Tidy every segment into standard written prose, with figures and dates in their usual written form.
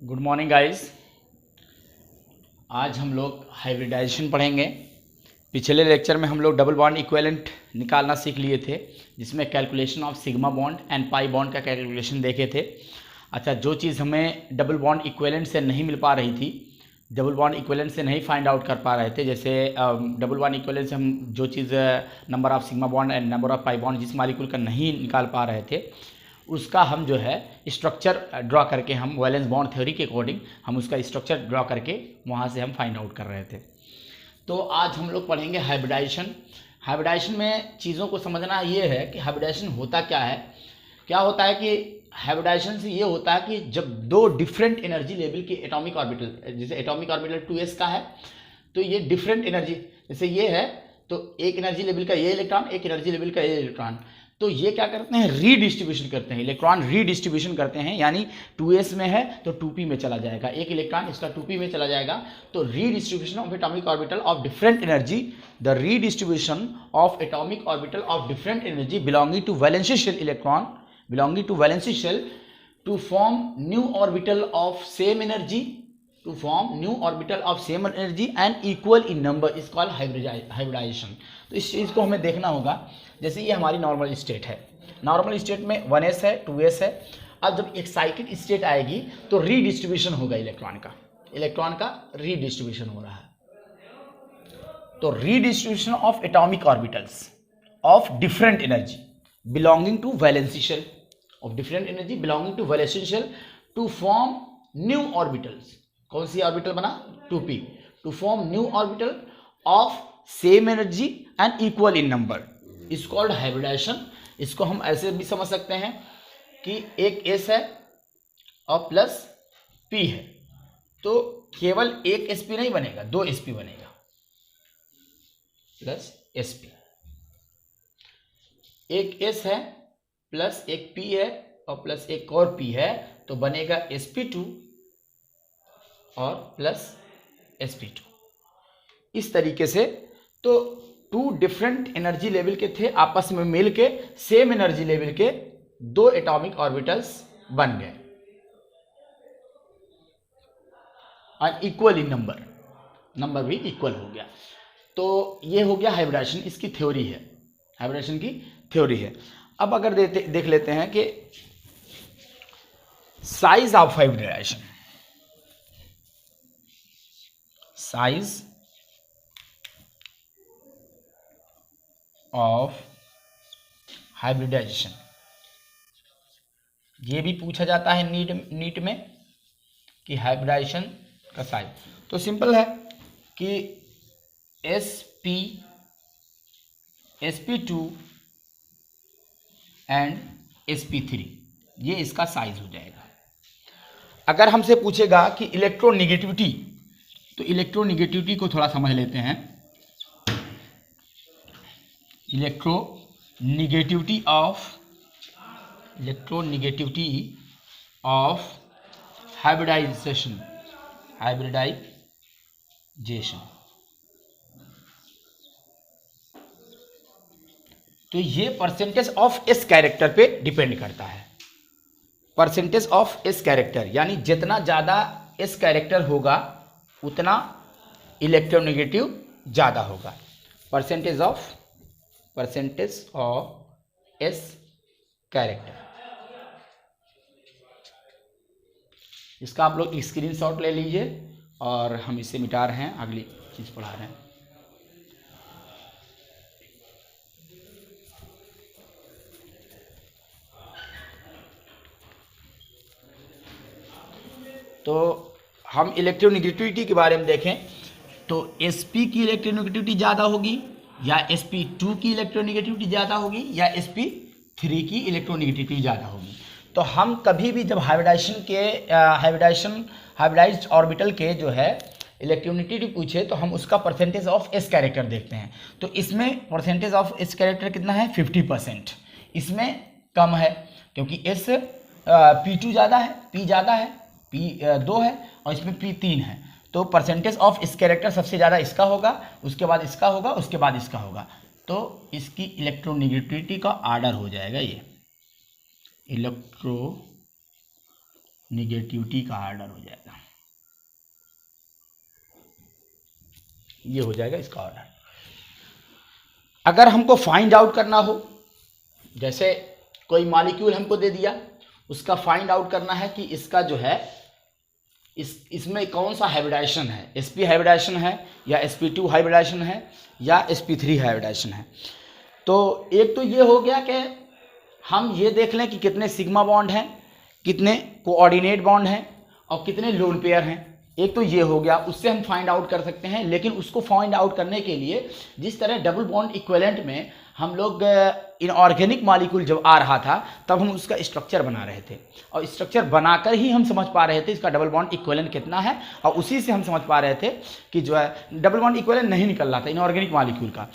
Good morning guys. आज हम लोग हाइब्रिडाइजेशन पढ़ेंगे। पिछले लेक्चर में हम लोग डबल बॉन्ड इक्विवेलेंट निकालना सीख लिए थे, जिसमें calculation of sigma bond and pi bond का कैलकुलेशन देखे थे। अच्छा, जो चीज़ हमें डबल बॉन्ड इक्विवेलेंट से नहीं मिल पा रही थी, डबल बॉन्ड इक्विवेलेंट से नहीं फाइंड आउट कर पा रहे थे, जैसे डबल बॉन्ड इक्विवेलेंट से हम जो चीज़ number of sigma bond and number of pi bond जिस मॉलिक्यूल का नहीं निकाल पा रहे थे, उसका हम जो है स्ट्रक्चर ड्रॉ करके, हम वैलेंस बॉन्ड थ्योरी के अकॉर्डिंग हम उसका स्ट्रक्चर ड्रॉ करके वहाँ से हम फाइंड आउट कर रहे थे। तो आज हम लोग पढ़ेंगे हाइब्रिडाइजेशन। हाइब्रिडाइजेशन में चीज़ों को समझना ये है कि हाइब्रिडाइजेशन होता क्या है। क्या होता है कि हाइब्रिडाइजेशन से ये होता है कि जब दो डिफरेंट एनर्जी लेवल के एटॉमिक ऑर्बिटल, जैसे एटॉमिक ऑर्बिटल 2s का है तो ये डिफरेंट एनर्जी, जैसे ये है तो एक एनर्जी लेवल का ये इलेक्ट्रॉन, एक एनर्जी लेवल का ये इलेक्ट्रॉन, तो ये क्या करते हैं, रीडिस्ट्रीब्यूशन करते हैं, इलेक्ट्रॉन रीडिस्ट्रीब्यूशन करते हैं। यानी 2s में है तो 2p में चला जाएगा, एक इलेक्ट्रॉन इसका 2p में चला जाएगा। तो redistribution of atomic orbital of different energy, the redistribution of atomic orbital of different energy belonging to valency shell electron, belonging to valency shell to form new orbital of same energy, to form new orbital of same energy and equal in number is called hybridization। तो इस चीज़ को हमें देखना होगा। जैसे ये हमारी normal state है, नॉर्मल स्टेट में 1s है, 2s है। अब जब एक्साइटेड स्टेट आएगी तो रीडिस्ट्रीब्यूशन होगा इलेक्ट्रॉन का रीडिस्ट्रीब्यूशन हो रहा है। तो redistribution of atomic orbitals of different energy belonging to valency shell, of different energy belonging to valency shell to form new orbitals. कौन सी ऑर्बिटल बना, 2p, to form new orbital of same energy and equal in number is called hybridization. इसको हम ऐसे भी समझ सकते हैं कि एक s है और प्लस p है, तो केवल एक sp नहीं बनेगा, दो sp बनेगा, प्लस sp। एक s है प्लस एक p है और प्लस एक और p है, तो बनेगा sp2 और प्लस sp2। इस तरीके से तो टू डिफरेंट एनर्जी लेवल के थे, आपस में मिल के सेम एनर्जी लेवल के दो एटॉमिक ऑर्बिटल्स बन गए और इक्वल इन नंबर भी इक्वल हो गया। तो ये हो गया हाइब्रिडाइजेशन, इसकी थ्योरी है, हाइब्रिडाइजेशन की थ्योरी है। अब अगर देख लेते हैं कि size of hybridization, size of hybridization, ये भी पूछा जाता है नीट में कि हाइब्रिडाइजेशन का साइज। तो सिंपल है कि sp2 एंड sp3 ये इसका साइज हो जाएगा। अगर हमसे पूछेगा कि इलेक्ट्रोनिगेटिविटी, तो इलेक्ट्रोनिगेटिविटी को थोड़ा समझ लेते हैं। इलेक्ट्रोनिगेटिविटी ऑफ हाइब्रिडाइजेशन, तो ये परसेंटेज ऑफ एस कैरेक्टर पे डिपेंड करता है। परसेंटेज ऑफ एस कैरेक्टर यानी जितना ज़्यादा एस कैरेक्टर होगा उतना इलेक्ट्रोनेगेटिव ज़्यादा होगा। परसेंटेज ऑफ एस कैरेक्टर, इसका आप लोग स्क्रीनशॉट ले लीजिए और हम इसे मिटा रहे हैं, अगली चीज़ पढ़ा रहे हैं। तो हम इलेक्ट्रोनेगेटिविटी के बारे में देखें तो sp की इलेक्ट्रोनेगेटिविटी ज़्यादा होगी या sp2 की इलेक्ट्रोनेगेटिविटी ज़्यादा होगी या sp3 की इलेक्ट्रोनेगेटिविटी ज़्यादा होगी। तो हम कभी भी जब हाइब्रिडाइज्ड ऑर्बिटल के जो है इलेक्ट्रोनेगेटिविटी पूछे तो हम उसका परसेंटेज ऑफ एस कैरेक्टर देखते हैं। तो इसमें परसेंटेज ऑफ एस कैरेक्टर कितना है, 50%। इसमें कम है क्योंकि s p2 ज़्यादा है, p ज़्यादा है, p 2 है और इसमें p 3 है। तो परसेंटेज ऑफ इस कैरेक्टर सबसे ज़्यादा इसका होगा, उसके बाद इसका होगा, उसके बाद इसका होगा। तो इसकी इलेक्ट्रोनेगेटिविटी का आर्डर हो जाएगा ये इलेक्ट्रोनेगेटिविटी निगेटिविटी का ऑर्डर हो जाएगा, ये हो जाएगा इसका ऑर्डर। अगर हमको फाइंड आउट करना हो, जैसे कोई मॉलिक्यूल हमको दे दिया, उसका फाइंड आउट करना है कि इसका जो है इसमें कौन सा हाइब्रिडाइजेशन है, sp हाइब्रिडाइजेशन है या sp2 हाइब्रिडाइजेशन है या sp3 हाइब्रिडाइजेशन है। तो एक तो ये हो गया कि हम ये देख लें कि कितने सिग्मा बॉन्ड हैं, कितने कोऑर्डिनेट बॉन्ड हैं और कितने लोन पेयर हैं। एक तो ये हो गया, उससे हम फाइंड आउट कर सकते हैं। लेकिन उसको फाइंड आउट करने के लिए जिस तरह डबल बॉन्ड इक्विवेलेंट में हम लोग इनऑर्गेनिक मॉलिक्यूल जब आ रहा था तब हम उसका स्ट्रक्चर बना रहे थे, और स्ट्रक्चर बनाकर ही हम समझ पा रहे थे इसका डबल बॉन्ड इक्विवेलेंट कितना है, और उसी से हम समझ पा रहे थे कि जो है डबल बॉन्ड इक्विवेलेंट नहीं निकल रहा था इनऑर्गेनिक मॉलिक्यूल का।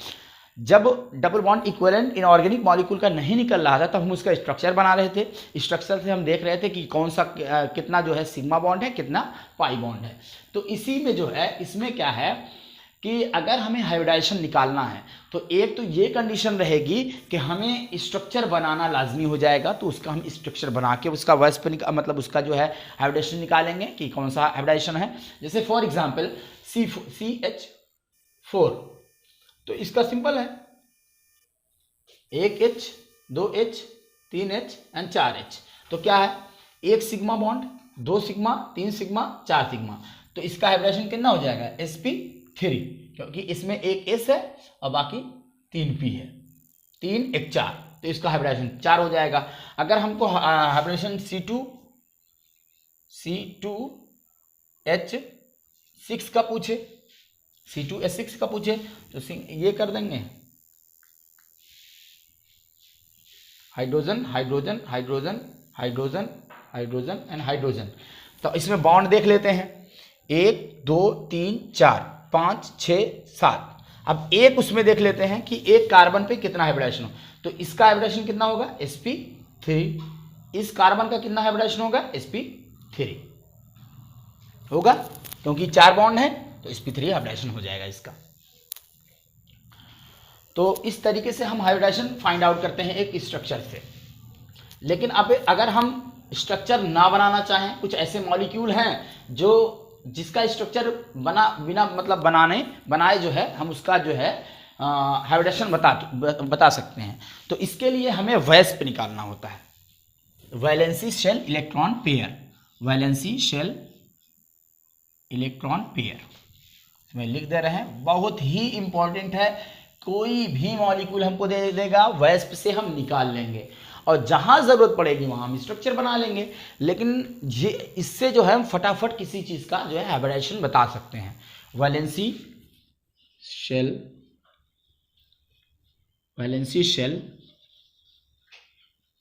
जब double bond equivalent inorganic molecule का नहीं निकल रहा था तब हम उसका स्ट्रक्चर बना रहे थे। स्ट्रक्चर से हम देख रहे थे कि कौन सा कितना जो है सिग्मा बॉन्ड है, कितना पाई बॉन्ड है। तो इसी में जो है, इसमें क्या है कि अगर हमें हाइब्रिडाइजेशन निकालना है तो एक तो ये कंडीशन रहेगी कि हमें स्ट्रक्चर बनाना लाजमी हो जाएगा। तो उसका हम स्ट्रक्चर बना के उसका वैस पे मतलब उसका जो है हाइब्रिडेशन निकालेंगे कि कौन सा हाइब्रिडाइजेशन है। जैसे फॉर एग्जांपल CH4, तो इसका सिंपल है 1H 2H 3H and 4H। तो क्या है, 1 sigma bond, 2 sigma, 3 sigma, 4 sigma. तो इसका हाइब्रिडेशन कितना हो जाएगा sp3, क्योंकि इसमें एक S है और बाकी 3 P है, 3 1 4, तो इसका हाइब्रिडेशन 4 हो जाएगा। अगर हमको हाइब्रिडेशन C2H6 का पूछे, C2H6 का पूछे तो ये कर देंगे hydrogen hydrogen hydrogen hydrogen hydrogen and hydrogen. तो इसमें बॉन्ड देख लेते हैं, 1 2 3 4 5 6 7। अब एक उसमें देख लेते हैं कि एक कार्बन पे कितना हाइब्रिडेशन हो। तो इसका हाइब्रिडेशन कितना होगा sp3, इस कार्बन का कितना हाइब्रिडेशन होगा sp3 होगा, क्योंकि 4 बॉन्ड है तो sp3 हाइब्रिडेशन हो जाएगा इसका। तो इस तरीके से हम हाइब्रिडेशन फाइंड आउट करते हैं एक स्ट्रक्चर से। लेकिन अब अगर हम स्ट्रक्चर ना बनाना चाहें, कुछ ऐसे मॉलिक्यूल हैं जो जिसका स्ट्रक्चर बिना मतलब बनाए जो है हम उसका जो है हाइब्रिडेशन बता सकते हैं। तो इसके लिए हमें वैस्प निकालना होता है, valency shell electron pair, valency shell electron pair इसमें लिख दे रहे हैं, बहुत ही इंपॉर्टेंट है। कोई भी मॉलिक्यूल हमको दे देगा, वैस्प से हम निकाल लेंगे और जहां जरूरत पड़ेगी वहां हम स्ट्रक्चर बना लेंगे। लेकिन ये इससे जो है हम फटाफट किसी चीज का जो है हाइब्रिडेशन बता सकते हैं। वैलेंसी शेल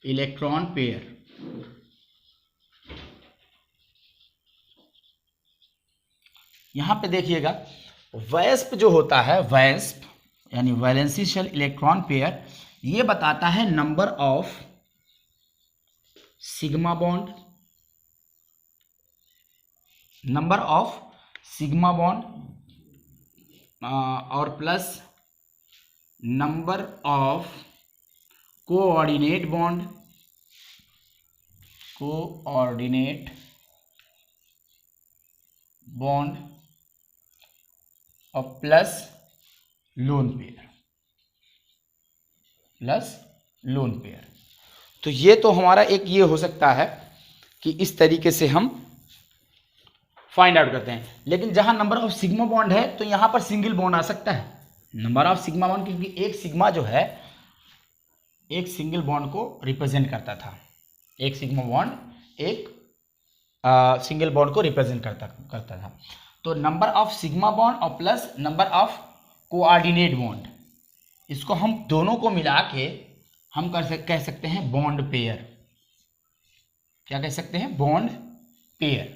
इलेक्ट्रॉन पेयर, यहां पे देखिएगा वैस्प जो होता है, वैस्प यानी वैलेंसी शेल इलेक्ट्रॉन पेयर, ये बताता है number of sigma bond, number of sigma bond और plus number of coordinate bond, coordinate bond और plus lone pair, plus lone pair. तो ये तो हमारा एक ये हो सकता है कि इस तरीके से हम फाइंड आउट करते हैं। लेकिन जहां नंबर ऑफ सिग्मा बॉन्ड है तो यहां पर सिंगल बॉन्ड आ सकता है, नंबर ऑफ सिग्मा बॉन्ड, क्योंकि एक सिग्मा जो है एक सिंगल बॉन्ड को रिप्रेजेंट करता था, एक सिग्मा बॉन्ड एक सिंगल बॉन्ड को रिप्रेजेंट करता था। तो नंबर ऑफ सिग्मा बॉन्ड और plus number of coordinate bond, इसको हम दोनों को मिला के हम कह सकते हैं बॉन्ड पेयर। क्या कह सकते हैं? Bond pair.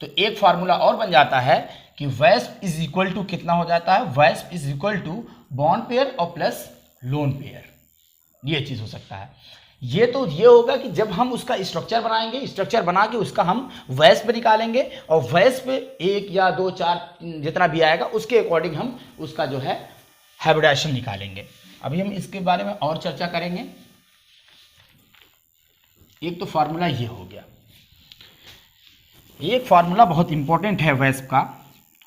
तो एक फार्मूला और बन जाता है कि वैस्प इज इक्वल टू कितना हो जाता है, VSEP is equal to bond pair और प्लस लोन पेयर। ये चीज हो सकता है। ये तो ये होगा कि जब हम उसका स्ट्रक्चर बनाएंगे, स्ट्रक्चर बना के उसका हम वैस्प निकालेंगे और वैस्प 1 या 2 4 जितना भी आएगा उसके अकॉर्डिंग हम उसका जो है हाइब्रिडेशन निकालेंगे। अभी हम इसके बारे में और चर्चा करेंगे। एक तो फार्मूला ये हो गया। ये फार्मूला बहुत इंपॉर्टेंट है वेस्प का,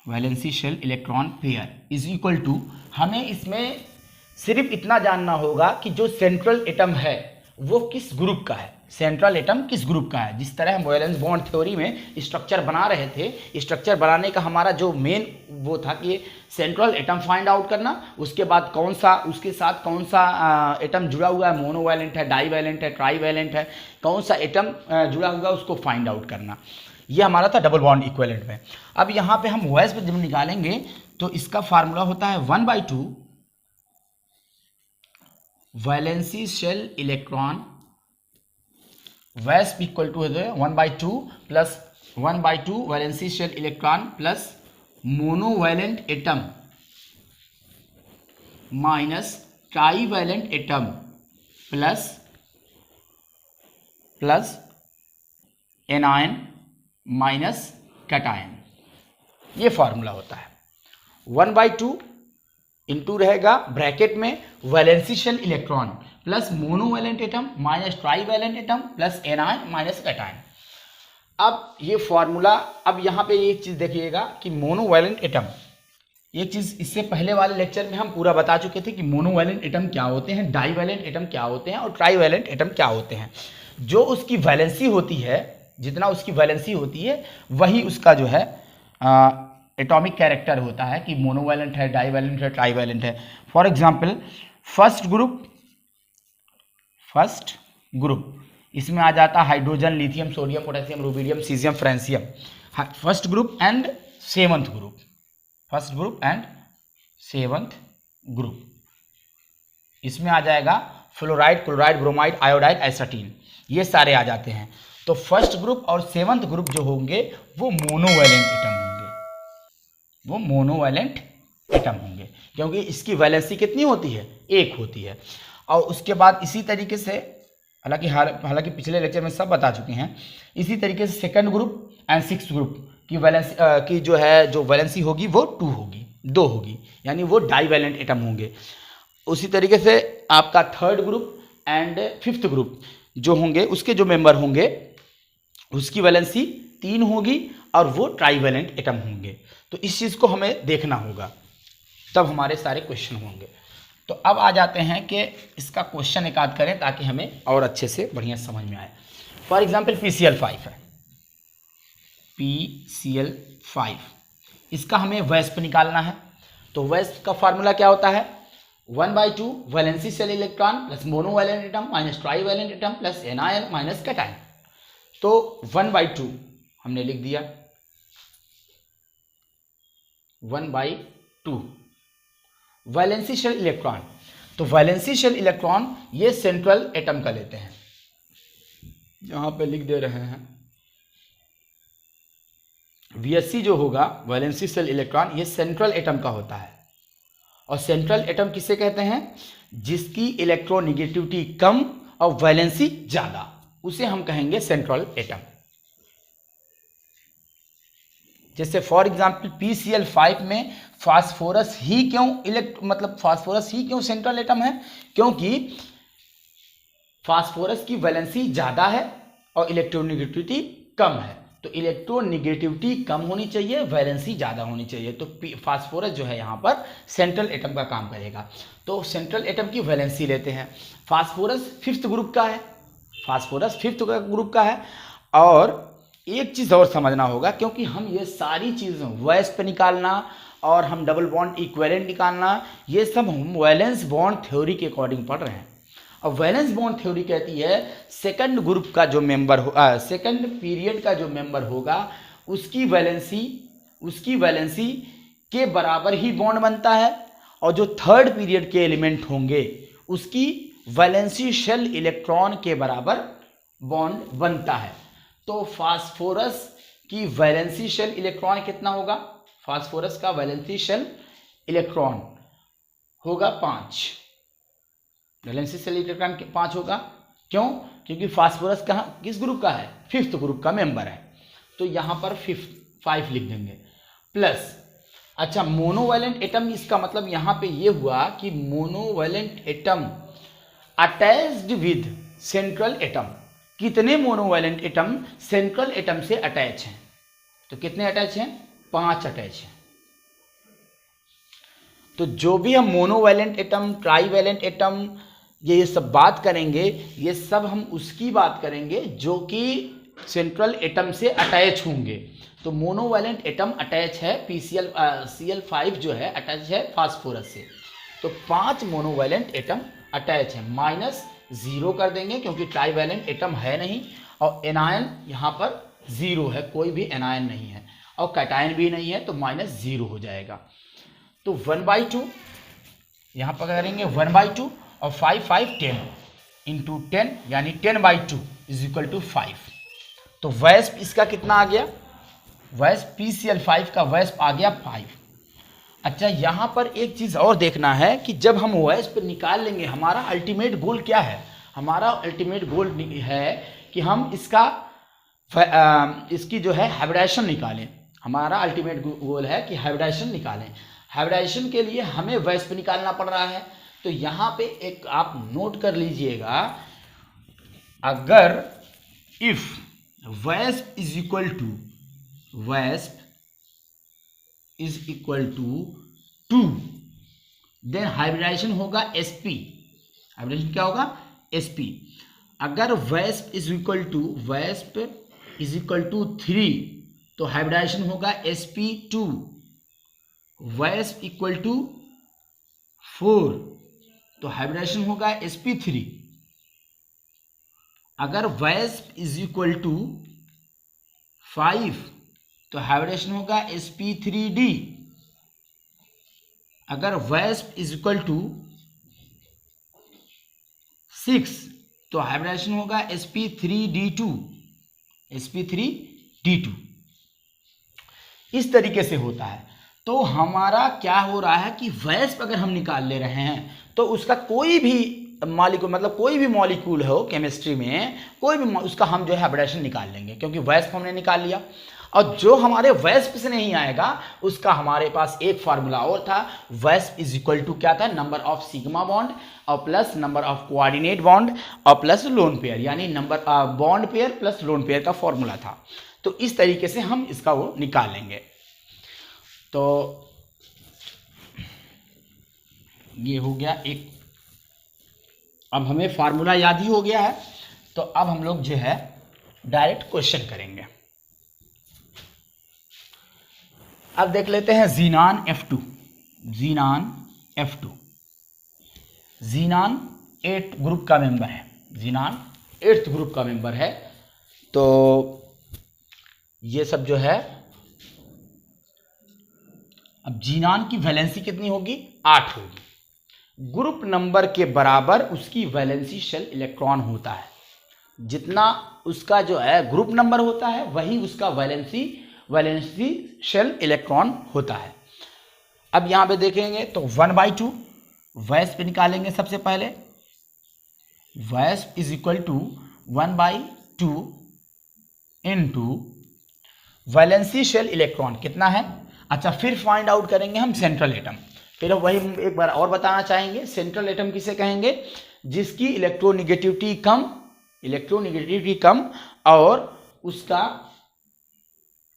valency shell electron pair is equal to, हमें इसमें सिर्फ इतना जानना होगा कि जो सेंट्रल एटम है वो किस ग्रुप का है, सेंट्रल एटम किस ग्रुप का है। जिस तरह हम वैलेंस बॉन्ड थ्योरी में स्ट्रक्चर बना रहे थे, स्ट्रक्चर बनाने का हमारा जो मेन वो था कि सेंट्रल एटम फाइंड आउट करना, उसके बाद कौन सा उसके साथ कौन सा एटम जुड़ा हुआ है, मोनोवैलेंट है, डाईवैलेंट है, ट्राईवैलेंट है, कौन सा एटम जुड़ा हुआ है उसको फाइंड आउट करना। ये हमारा था डबल बॉन्ड इक्विवेलेंट में। अब यहाँ पे हम वेस्प जब निकालेंगे तो इसका फार्मूला होता है 1/2 valency shell electron, VSEP equal to 1/2 plus 1/2 valency shell electron plus monovalent atom minus trivalent atom plus anion minus cation. ये फार्मूला होता है 1/2 इंटू रहेगा ब्रैकेट में valency shell electron plus monovalent atom minus trivalent atom plus anion minus cation. अब ये formula, अब यहाँ पे एक चीज़ देखिएगा कि मोनोवैलेंट एटम, एक चीज़ इससे पहले वाले लेक्चर में हम पूरा बता चुके थे कि मोनोवैलेंट एटम क्या होते हैं, डाईवैलेंट एटम क्या होते हैं और ट्राईवैलेंट एटम क्या होते हैं। जो उसकी वैलेंसी होती है, जितना उसकी वैलेंसी होती है वही उसका जो है एटॉमिक कैरेक्टर होता है कि मोनोवैलेंट है, डाईवैलेंट है, ट्राईवैलेंट है। फॉर एग्जांपल फर्स्ट ग्रुप इसमें आ जाता है hydrogen, lithium, sodium, potassium, rubidium, caesium, francium. First group and seventh group, first group and seventh group, इसमें आ जाएगा फ्लोराइड, क्लोराइड, ब्रोमाइड, आयोडाइड, एसिटीन, ये सारे आ जाते हैं। तो फर्स्ट ग्रुप और सेवंथ ग्रुप जो होंगे वो मोनोवैलेंट एटम होंगे, वो मोनोवैलेंट एटम होंगे क्योंकि इसकी वैलेंसी कितनी होती है, 1 होती है। और उसके बाद इसी तरीके से, हालांकि पिछले लेक्चर में सब बता चुके हैं, इसी तरीके से second group and sixth group की वैलेंसी की जो वैलेंसी होगी वो 2 होगी, यानी वो डाईवैलेंट एटम होंगे। उसी तरीके से आपका third group and fifth group जो होंगे, उसके जो मेंबर होंगे उसकी वैलेंसी 3 होगी और वो ट्राईवैलेंट एटम होंगे। तो इस चीज़ को हमें देखना होगा, तब हमारे सारे क्वेश्चन होंगे। तो अब आ जाते हैं कि इसका क्वेश्चन एक आध करें ताकि हमें और अच्छे से बढ़िया समझ में आए। फॉर एग्जांपल PCl5 है, PCl5, इसका हमें वेस्प निकालना है। तो वेस्प का फार्मूला क्या होता है, 1/2 valency shell electron plus monovalent atom minus trivalent atom plus anion minus cation. तो 1/2 हमने लिख दिया, 1/2 वैलेंसी शेल इलेक्ट्रॉन। तो वैलेंसी शेल इलेक्ट्रॉन ये सेंट्रल एटम का लेते हैं, यहां पे लिख दे रहे हैं VSC जो होगा वैलेंसी शेल इलेक्ट्रॉन, ये सेंट्रल एटम का होता है। और सेंट्रल एटम किसे कहते हैं, जिसकी इलेक्ट्रोनेगेटिविटी कम और वैलेंसी ज्यादा, उसे हम कहेंगे सेंट्रल एटम। जैसे फॉर एग्जांपल PCl5 में फास्फोरस ही क्यों फास्फोरस ही क्यों सेंट्रल एटम है, क्योंकि फास्फोरस की वैलेंसी ज़्यादा है और इलेक्ट्रोनेगेटिविटी कम है। तो इलेक्ट्रोनेगेटिविटी कम होनी चाहिए, वैलेंसी ज़्यादा होनी चाहिए। तो फास्फोरस जो है यहाँ पर सेंट्रल एटम का काम करेगा। तो सेंट्रल एटम की वैलेंसी लेते हैं। फास्फोरस फिफ्थ ग्रुप का है, फास्फोरस फिफ्थ ग्रुप का है। और एक चीज़ और समझना होगा, क्योंकि हम ये सारी चीज़ें वेस्प निकालना और हम डबल बॉन्ड इक्विवेलेंट निकालना, ये सब हम वैलेंस बॉन्ड थ्योरी के अकॉर्डिंग पढ़ रहे हैं। और वैलेंस बॉन्ड थ्योरी कहती है सेकंड ग्रुप का जो मेंबर हो, सेकंड पीरियड का जो मेंबर होगा उसकी वैलेंसी के बराबर ही बॉन्ड बनता है, और जो थर्ड पीरियड के एलिमेंट होंगे उसकी वैलेंसी शेल इलेक्ट्रॉन के बराबर बॉन्ड बनता है। तो फास्फोरस की वैलेंसी शेल इलेक्ट्रॉन कितना होगा, फास्फोरस का वैलेंसी शेल इलेक्ट्रॉन होगा 5, वैलेंसी शेल इलेक्ट्रॉन 5 होगा। क्यों, क्योंकि फास्फोरस कहाँ किस ग्रुप का है, फिफ्थ ग्रुप का मेंबर है। तो यहाँ पर 5 लिख देंगे प्लस, अच्छा मोनोवैलेंट एटम, इसका मतलब यहाँ पे ये हुआ कि monovalent atom attached with central atom. कितने मोनोवैलेंट एटम सेंट्रल एटम से अटैच हैं, तो कितने अटैच हैं? 5 अटैच हैं। तो जो भी हम मोनोवैलेंट एटम, ट्राईवैलेंट एटम, ये सब बात करेंगे, ये सब हम उसकी बात करेंगे जो कि सेंट्रल एटम से अटैच होंगे। तो मोनोवैलेंट एटम अटैच है Cl5 जो है अटैच है फास्फोरस से। तो 5 मोनोवैलेंट एटम अटैच है, -0 कर देंगे क्योंकि ट्राईवैलेंट एटम है नहीं, और एनायन यहाँ पर 0 है, कोई भी एनायन नहीं है, और कैटायन भी नहीं है, तो -0 हो जाएगा। तो 1/2 यहाँ पर करेंगे 1/2 और 5 5 10 इंटू 10 यानी 10/2 = 5। तो वैस्प इसका कितना आ गया? वैस्प PCl5 का वैस्प आ गया 5। अच्छा, यहाँ पर एक चीज़ और देखना है कि जब हम वैस्प निकाल लेंगे, हमारा अल्टीमेट गोल क्या है? हमारा अल्टीमेट गोल है कि हम इसकी जो है हाइब्रिडाइजेशन निकालें। हमारा अल्टीमेट गोल है कि हाइब्रिडाइजेशन निकालें। हाइब्रिडाइजेशन के लिए हमें वैस्प निकालना पड़ रहा है। तो यहाँ पे एक आप नोट कर लीजिएगा, अगर if VSEP is equal to 2, then hybridization होगा sp। हाइब्रिडाइजेशन क्या होगा? sp। अगर वैस्प इज इक्वल टू 3 तो हाइब्रिडाइजेशन होगा sp2। वैस्प इक्वल टू 4 तो हाइब्रिडाइजेशन होगा sp3। अगर वैस्प इज इक्वल टू 5 तो हाइब्रिडेशन होगा sp3d। अगर वैस्प इज इक्वल टू 6 तो हाइब्रिडेशन होगा sp3d2। इस तरीके से होता है। तो हमारा क्या हो रहा है कि वैस्प अगर हम निकाल ले रहे हैं तो उसका कोई भी मॉलिक्यूल, मतलब कोई भी मॉलिक्यूल हो केमिस्ट्री में, कोई भी उसका हम जो है हाइब्रिडेशन निकाल लेंगे, क्योंकि वैस्प हमने निकाल लिया। और जो हमारे वैस्प से नहीं आएगा उसका हमारे पास एक फार्मूला और था। वैस्प इज इक्वल टू क्या था? नंबर ऑफ सिग्मा बॉन्ड और plus number of coordinate bond और प्लस लोन पेयर, यानी number bond pair plus lone pair का फॉर्मूला था। तो इस तरीके से हम इसका वो निकाल लेंगे। तो ये हो गया एक। अब हमें फार्मूला याद ही हो गया है, तो अब हम लोग जो है डायरेक्ट क्वेश्चन करेंगे। अब देख लेते हैं ज़ीनान F2। ज़ीनान 8 ग्रुप का मेंबर है। ज़ीनान 8th ग्रुप का मेंबर है। तो ये सब जो है, अब ज़ीनान की वैलेंसी कितनी होगी? 8 होगी। ग्रुप नंबर के बराबर उसकी वैलेंसी शेल इलेक्ट्रॉन होता है। जितना उसका जो है ग्रुप नंबर होता है वही उसका वैलेंसी शेल इलेक्ट्रॉन होता है। अब यहां पे देखेंगे तो 1/2 वैस्प निकालेंगे। सबसे पहले VSEP is equal to 1/2 into valency shell electron कितना है। अच्छा, फिर फाइंड आउट करेंगे हम सेंट्रल एटम। फिर वही एक बार और बताना चाहेंगे, सेंट्रल एटम किसे कहेंगे? जिसकी इलेक्ट्रोनिगेटिविटी कम और उसका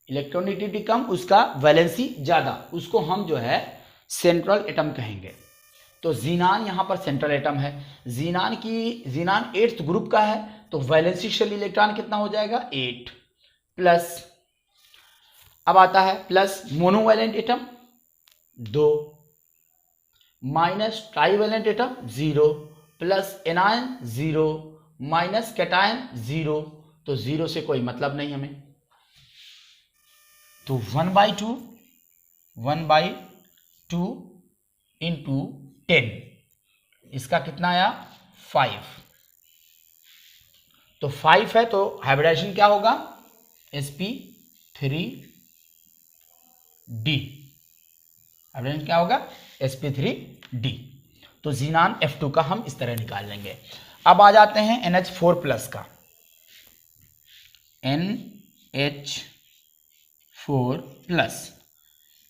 इलेक्ट्रोनिगेटिविटी कम, उसका वैलेंसी ज़्यादा, उसको हम जो है सेंट्रल एटम कहेंगे। तो ज़ीनान यहाँ पर सेंट्रल एटम है। ज़ीनान 8th ग्रुप का है, तो वैलेंसी शेल इलेक्ट्रॉन कितना हो जाएगा? 8 प्लस, अब आता है plus monovalent atom 2 minus trivalent atom 0 plus anion 0 minus cation 0। तो 0 से कोई मतलब नहीं हमें। तो 1/2 इंटू 10, इसका कितना आया? 5। तो 5 है तो हाइब्रिडाइजेशन क्या होगा? sp3d। हाइब्रिडाइजेशन क्या होगा? sp3d। तो ज़ीनान F2 का हम इस तरह निकाल लेंगे। अब आ जाते हैं NH4 प्लस का। NH4 प्लस,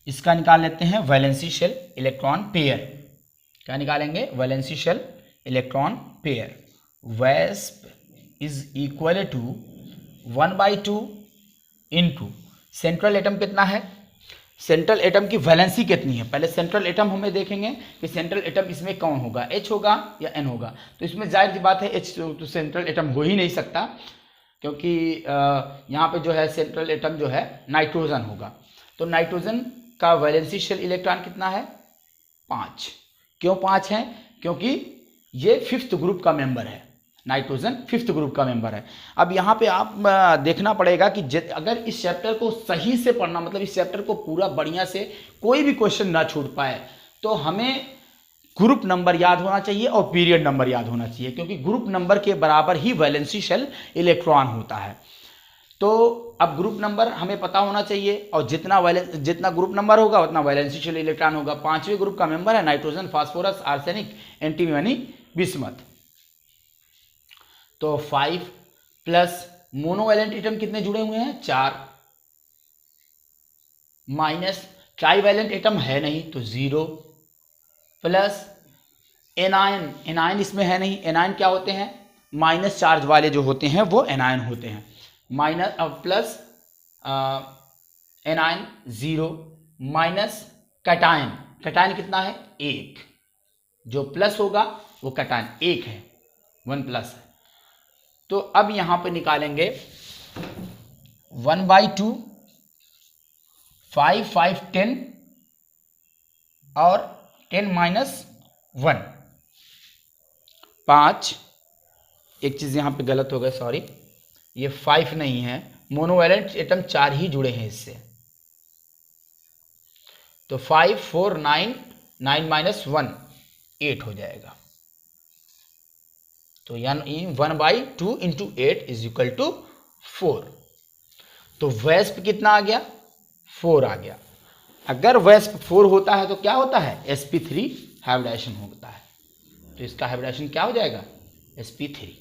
इसका निकाल लेते हैं वैलेंसी शेल इलेक्ट्रॉन पेयर। क्या निकालेंगे? Valency shell electron pair. VSEP is equal to 1/2 into central atom कितना है, सेंट्रल एटम की वैलेंसी कितनी है। पहले सेंट्रल एटम हमें देखेंगे कि सेंट्रल एटम इसमें कौन होगा, H होगा या N होगा। तो इसमें जाहिर सी बात है H तो सेंट्रल एटम हो ही नहीं सकता, क्योंकि यहाँ पे जो है सेंट्रल एटम जो है नाइट्रोजन होगा। तो नाइट्रोजन का वैलेंसी शेल इलेक्ट्रॉन कितना है, 5। क्यों 5 है, क्योंकि ये 5th ग्रुप का मेंबर है, नाइट्रोजन 5th ग्रुप का मेंबर है। अब यहाँ पे आप देखना पड़ेगा कि अगर इस चैप्टर को सही से पढ़ना, मतलब इस चैप्टर को पूरा बढ़िया से कोई भी क्वेश्चन ना छूट पाए, तो हमें ग्रुप नंबर याद होना चाहिए और पीरियड नंबर याद होना चाहिए, क्योंकि ग्रुप नंबर के बराबर ही वैलेंसी शेल इलेक्ट्रॉन होता है। तो अब ग्रुप नंबर हमें पता होना चाहिए, और जितना ग्रुप नंबर होगा उतना वैलेंसी शेल इलेक्ट्रॉन होगा। 5वें ग्रुप का मेंबर है nitrogen, phosphorus, arsenic, antimony, bismuth. तो 5 प्लस मोनोवैलेंट एटम कितने जुड़े हुए हैं, 4, माइनस ट्राईवैलेंट एटम है नहीं तो 0, प्लस एनायन, एनायन इसमें है नहीं। एनायन क्या होते हैं, माइनस चार्ज वाले जो होते हैं वो एनायन होते हैं। Minus plus anion 0, minus cation, cation कितना है 1, जो प्लस होगा वो कैटायन 1 है, 1 प्लस है। तो अब यहां पे निकालेंगे 1/2, 5, 5, 10 और 10 - 1, 5। एक चीज यहां पे गलत हो गया, सॉरी, ये 5 नहीं है, मोनोवैलेंट एटम 4 ही जुड़े हैं इससे। तो 5, 4, 9, 9 - 1, 8 हो जाएगा। तो यानी 1/2 × 8 = 4। तो वेस्प कितना आ गया, 4 आ गया। अगर वेस्प 4 होता है तो क्या होता है, sp3 हाइब्रिडाइजेशन होता है। तो इसका हाइब्रिडाइजेशन क्या हो जाएगा, sp3।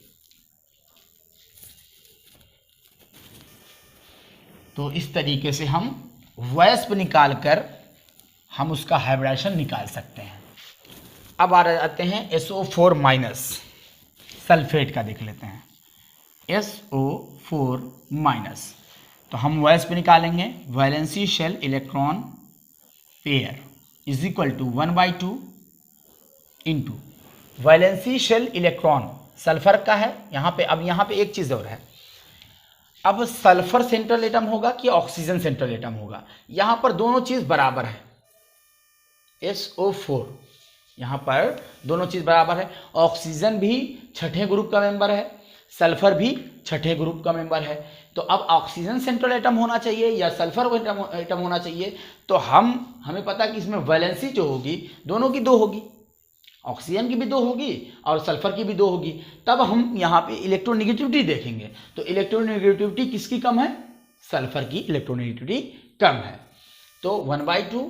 तो इस तरीके से हम वेस्प निकाल कर हम उसका हाइब्रिडाइजेशन निकाल सकते हैं। अब आ जाते हैं SO4-, सल्फेट का देख लेते हैं, SO4-। तो हम वेस्प निकालेंगे, valency shell electron pair = 1/2 × valency shell electron sulphur का है यहाँ पे। अब यहाँ पे एक चीज़ और है, अब सल्फर सेंट्रल एटम होगा कि ऑक्सीजन सेंट्रल एटम होगा। यहाँ पर दोनों चीज़ बराबर है, SO4 यहाँ पर दोनों चीज बराबर है। ऑक्सीजन भी 6ठे ग्रुप का मेंबर है, सल्फर भी 6ठे ग्रुप का मेंबर है। तो अब ऑक्सीजन सेंट्रल एटम होना चाहिए या सल्फर एटम होना चाहिए। तो हमें पता है कि इसमें वैलेंसी जो होगी दोनों की 2 होगी, ऑक्सीजन की भी 2 होगी और सल्फर की भी 2 होगी। तब हम यहाँ पे इलेक्ट्रोनेगेटिविटी देखेंगे, तो इलेक्ट्रोनेगेटिविटी किसकी कम है, सल्फर की इलेक्ट्रोनेगेटिविटी कम है। तो 1/2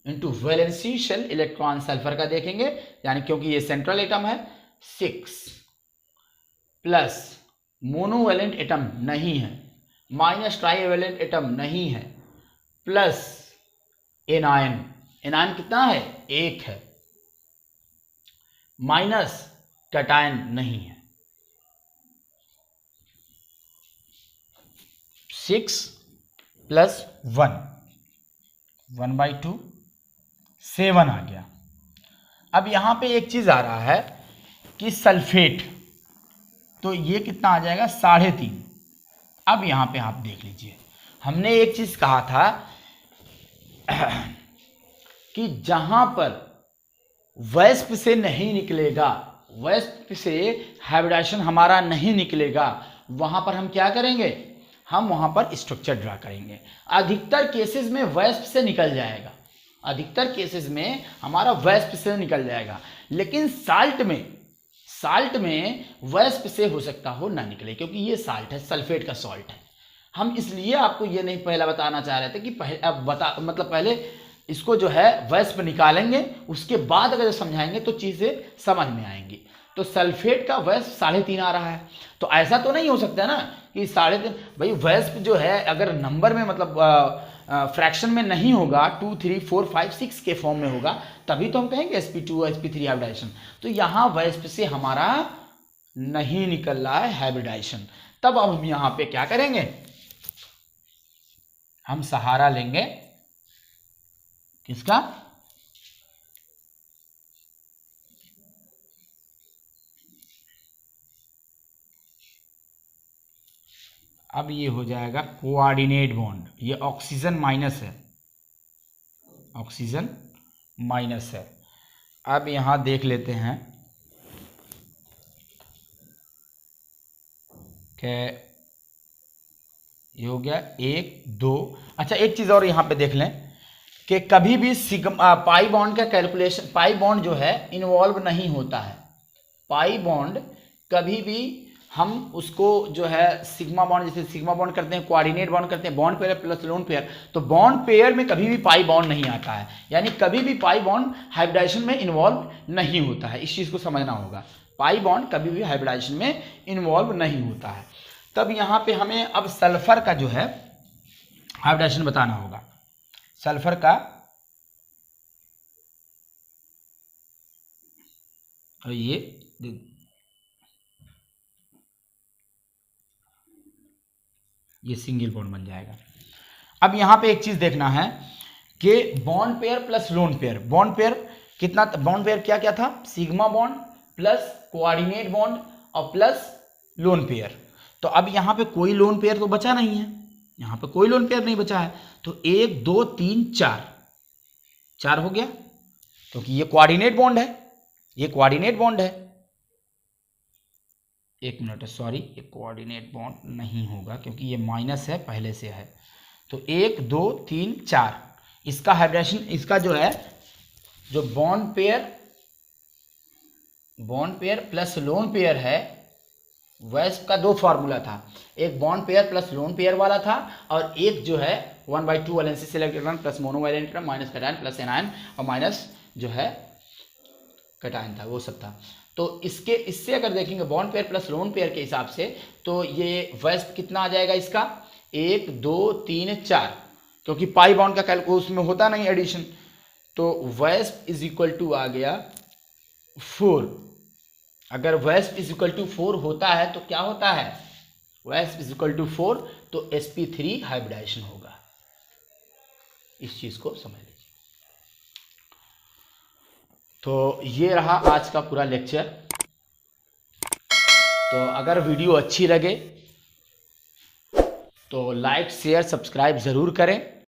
× वैलेंसी शेल इलेक्ट्रॉन सल्फर का देखेंगे, यानी क्योंकि ये सेंट्रल एटम है 6, प्लस मोनोवैलेंट एटम नहीं है, माइनस ट्राईवैलेंट एटम नहीं है, प्लस एनायन, एनायन कितना है 1 है, माइनस कैटायन नहीं है। 6 + 1, 1/2, 7 आ गया। अब यहाँ पे एक चीज़ आ रहा है कि सल्फेट, तो ये कितना आ जाएगा 3.5। अब यहाँ पे आप देख लीजिए, हमने एक चीज़ कहा था कि जहाँ पर वेस्प से नहीं निकलेगा, वेस्प से हाइब्रिडाइजेशन हमारा नहीं निकलेगा, वहाँ पर हम क्या करेंगे, हम वहाँ पर स्ट्रक्चर ड्रा करेंगे। अधिकतर केसेस में वेस्प से निकल जाएगा, अधिकतर केसेस में हमारा वेस्प से निकल जाएगा, लेकिन साल्ट में वेस्प से हो सकता हो ना निकले, क्योंकि ये साल्ट है, सल्फेट का सॉल्ट है। हम इसलिए आपको ये नहीं पहला बताना चाह रहे थे कि पहले इसको जो है वेस्प निकालेंगे, उसके बाद अगर समझाएंगे तो चीज़ें समझ में आएंगी। तो सल्फेट का वेस्प 3.5 आ रहा है, तो ऐसा तो नहीं हो सकता ना कि 3.5, भाई वेस्प जो है अगर नंबर में मतलब फ्रैक्शन में नहीं होगा, 2, 3, 4, 5, 6 के फॉर्म में होगा, तभी तो हम कहेंगे sp2 sp3 हाइब्रिडाइजेशन। तो यहाँ वेस्प से हमारा नहीं निकल रहा है हाइब्रिडाइजेशन। तब अब हम यहाँ पे क्या करेंगे, हम सहारा लेंगे किसका? अब ये हो जाएगा कोऑर्डिनेट बॉन्ड, ये ऑक्सीजन माइनस है, ऑक्सीजन माइनस है। अब यहां देख लेते हैं कि ये हो गया 1 2। अच्छा एक चीज़ और यहाँ पे देख लें कि कभी भी सिग्मा पाई बॉन्ड का कैलकुलेशन, पाई बॉन्ड जो है इन्वॉल्व नहीं होता है। पाई बॉन्ड कभी भी हम उसको जो है सिग्मा बॉन्ड, जैसे सिग्मा बॉन्ड करते हैं, कोऑर्डिनेट बॉन्ड करते हैं, bond pair plus lone pair, तो बॉन्ड पेयर में कभी भी पाई बॉन्ड नहीं आता है, यानी कभी भी पाई बॉन्ड हाइब्रिडाइजेशन में इन्वॉल्व नहीं होता है। इस चीज़ को समझना होगा, पाई बॉन्ड कभी भी हाइब्रिडाइजेशन में इन्वॉल्व नहीं होता है। तब यहाँ पे हमें अब सल्फर का जो है हाइब्रिडाइजेशन बताना होगा। सल्फर का और ये सिंगल बॉन्ड बन जाएगा। अब यहां पे एक चीज देखना है कि bond pair plus lone pair, bond pair कितना, बॉन्ड पेयर क्या क्या था? Sigma bond plus coordinate bond और प्लस लोन पेयर। तो अब यहां पे कोई लोन पेयर तो बचा नहीं है, यहां पे कोई लोन पेयर नहीं बचा है, तो 1 2 3 4 हो गया, क्योंकि ये कोऑर्डिनेट बॉन्ड है, ये कोऑर्डिनेट बॉन्ड है। एक मिनट सॉरी, ये कोऑर्डिनेट बॉन्ड नहीं होगा क्योंकि ये माइनस है पहले से है। तो 1 2 3 4 इसका हाइब्रिडेशन, इसका जो है जो bond pair plus lone pair है, वैस का 2 फार्मूला था, एक bond pair plus lone pair वाला था और एक जो है 1/2 valency select electron plus monovalent electron minus cation plus anion और माइनस जो है कैटायन था, वो सब था। तो इससे अगर देखेंगे bond pair plus lone pair के हिसाब से, तो ये वैस्प कितना आ जाएगा इसका? 1 2 3 4, क्योंकि पाई बॉन्ड का कैलकुलस उसमें होता नहीं एडिशन, तो वैस्प इज इक्वल टू आ गया 4। अगर वैस्प इज इक्वल टू 4 होता है तो क्या होता है? वैस्प इज इक्वल टू 4 तो sp3 हाइब्रिडाइजेशन होगा। इस चीज को समझ लीजिए। तो ये रहा आज का पूरा लेक्चर। तो अगर वीडियो अच्छी लगे तो लाइक शेयर सब्सक्राइब ज़रूर करें।